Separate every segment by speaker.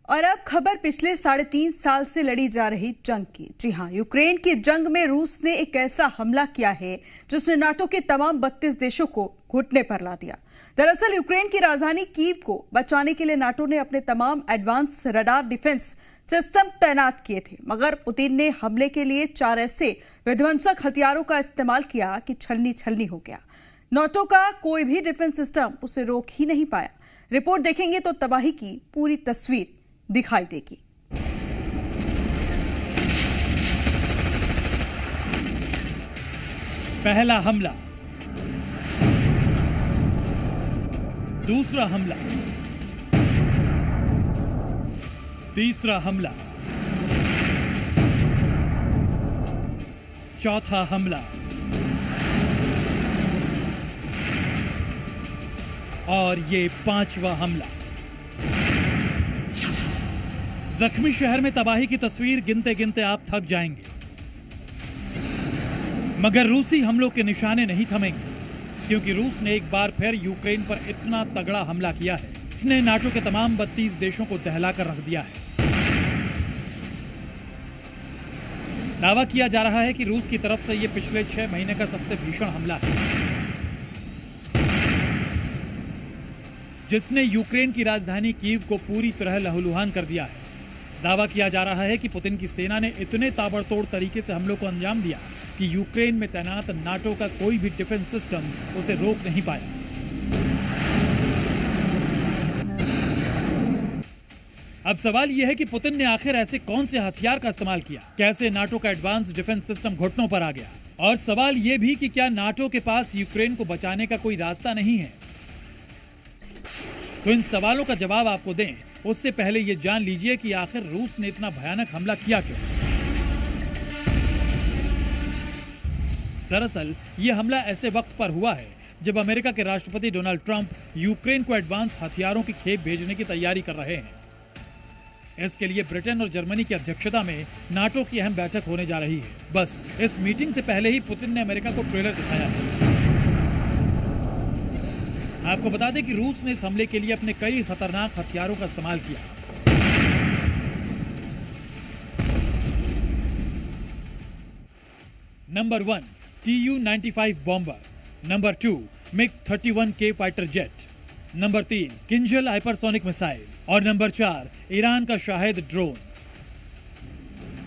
Speaker 1: और अब खबर पिछले 3.5 साल से लड़ी जा रही जंग की। जी हां, यूक्रेन की जंग में रूस ने एक ऐसा हमला किया है जिसने नाटो के तमाम 32 देशों को घुटने पर ला दिया। दरअसल यूक्रेन की राजधानी कीव को बचाने के लिए नाटो ने अपने तमाम एडवांस रडार डिफेंस सिस्टम तैनात किए थे, मगर पुतिन ने हमले के लिए 4 ऐसे विध्वंसक हथियारों का इस्तेमाल किया कि छलनी छलनी हो गया। नाटो का कोई भी डिफेंस सिस्टम उसे रोक ही नहीं पाया। रिपोर्ट देखेंगे तो तबाही की पूरी तस्वीर दिखाई देगी।
Speaker 2: पहला हमला, दूसरा हमला, तीसरा हमला, चौथा हमला और ये 5वां हमला। जख्मी शहर में तबाही की तस्वीर गिनते गिनते आप थक जाएंगे, मगर रूसी हमलों के निशाने नहीं थमेंगे, क्योंकि रूस ने एक बार फिर यूक्रेन पर इतना तगड़ा हमला किया है, इसने नाटो के तमाम 32 देशों को दहलाकर रख दिया है। दावा किया जा रहा है कि रूस की तरफ से यह पिछले 6 महीने का सबसे भीषण हमला है, जिसने यूक्रेन की राजधानी कीव को पूरी तरह लहूलुहान कर दिया है। दावा किया जा रहा है कि पुतिन की सेना ने इतने ताबड़तोड़ तरीके से हमलों को अंजाम दिया कि यूक्रेन में तैनात नाटो का कोई भी डिफेंस सिस्टम उसे रोक नहीं पाया। अब सवाल यह है कि पुतिन ने आखिर ऐसे कौन से हथियार का इस्तेमाल किया, कैसे नाटो का एडवांस डिफेंस सिस्टम घुटनों पर आ गया, और सवाल यह भी कि क्या नाटो के पास यूक्रेन को बचाने का कोई रास्ता नहीं है। तो इन सवालों का जवाब आपको दें उससे पहले ये जान लीजिए कि आखिर रूस ने इतना भयानक हमला किया क्यों। दरअसल ये हमला ऐसे वक्त पर हुआ है जब अमेरिका के राष्ट्रपति डोनाल्ड ट्रंप यूक्रेन को एडवांस हथियारों की खेप भेजने की तैयारी कर रहे हैं। इसके लिए ब्रिटेन और जर्मनी की अध्यक्षता में नाटो की अहम बैठक होने जा रही है। बस इस मीटिंग से पहले ही पुतिन ने अमेरिका को ट्रेलर दिखाया है। आपको बता दें कि रूस ने इस हमले के लिए अपने कई खतरनाक हथियारों का इस्तेमाल किया। Number 1 Tu-95 bomber, number 2 MiG-31K fighter jet, number 3 Kinjal hypersonic missile और नंबर 4 ईरान का शाहिद ड्रोन।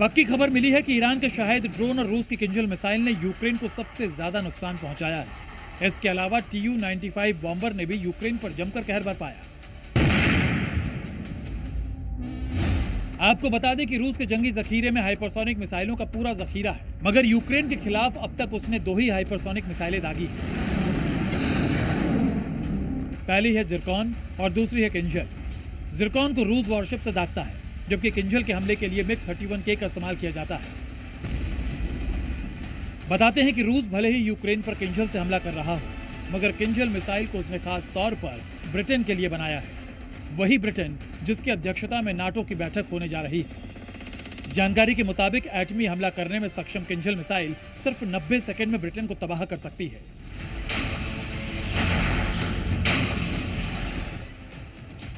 Speaker 2: पक्की खबर मिली है कि ईरान के शाहिद ड्रोन और रूस की किंजल मिसाइल ने यूक्रेन को सबसे ज्यादा नुकसान पहुंचाया है। इसके अलावा Tu-95 बॉम्बर ने भी यूक्रेन पर जमकर कहर बरपाया। आपको बता दें कि रूस के जंगी जखीरे में हाइपरसोनिक मिसाइलों का पूरा जखीरा है, मगर यूक्रेन के खिलाफ अब तक उसने 2 ही हाइपरसोनिक मिसाइलें दागी हैं। पहली है जिरकॉन और दूसरी है किंजल। जिरकॉन को रूस वॉरशिप से दागता है, जबकि किंजल के हमले के लिए MiG-31K का इस्तेमाल किया जाता है। बताते हैं कि रूस भले ही यूक्रेन पर किंजल से हमला कर रहा हो, मगर किंजल मिसाइल को उसने खास तौर पर ब्रिटेन के लिए बनाया है। वही ब्रिटेन जिसकी अध्यक्षता में नाटो की बैठक होने जा रही है। जानकारी के मुताबिक एटमी हमला करने में सक्षम किंजल मिसाइल सिर्फ 90 सेकंड में ब्रिटेन को तबाह कर सकती है।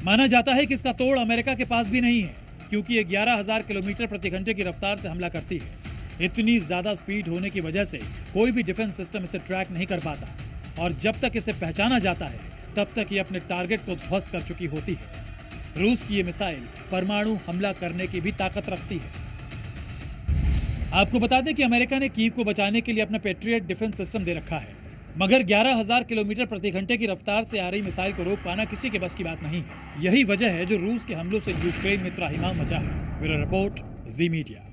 Speaker 2: माना जाता है कि इसका तोड़ अमेरिका के पास भी नहीं है, क्योंकि ये 11,000 किलोमीटर प्रति घंटे की रफ्तार से हमला करती है। इतनी ज्यादा स्पीड होने की वजह से कोई भी डिफेंस सिस्टम इसे ट्रैक नहीं कर पाता, और जब तक इसे पहचाना जाता है तब तक ये अपने टारगेट को ध्वस्त कर चुकी होती है। रूस की ये मिसाइल परमाणु हमला करने की भी ताकत रखती है। आपको बता दें कि अमेरिका ने कीव को बचाने के लिए अपना पैट्रियट डिफेंस सिस्टम दे रखा है, मगर 11,000 किलोमीटर प्रति घंटे की रफ्तार से आ रही मिसाइल को रोक पाना किसी के बस की बात नहीं है। यही वजह है जो रूस के हमलों से यूक्रेन में त्राहिमाम मचा है। ब्यूरो रिपोर्ट, जी मीडिया।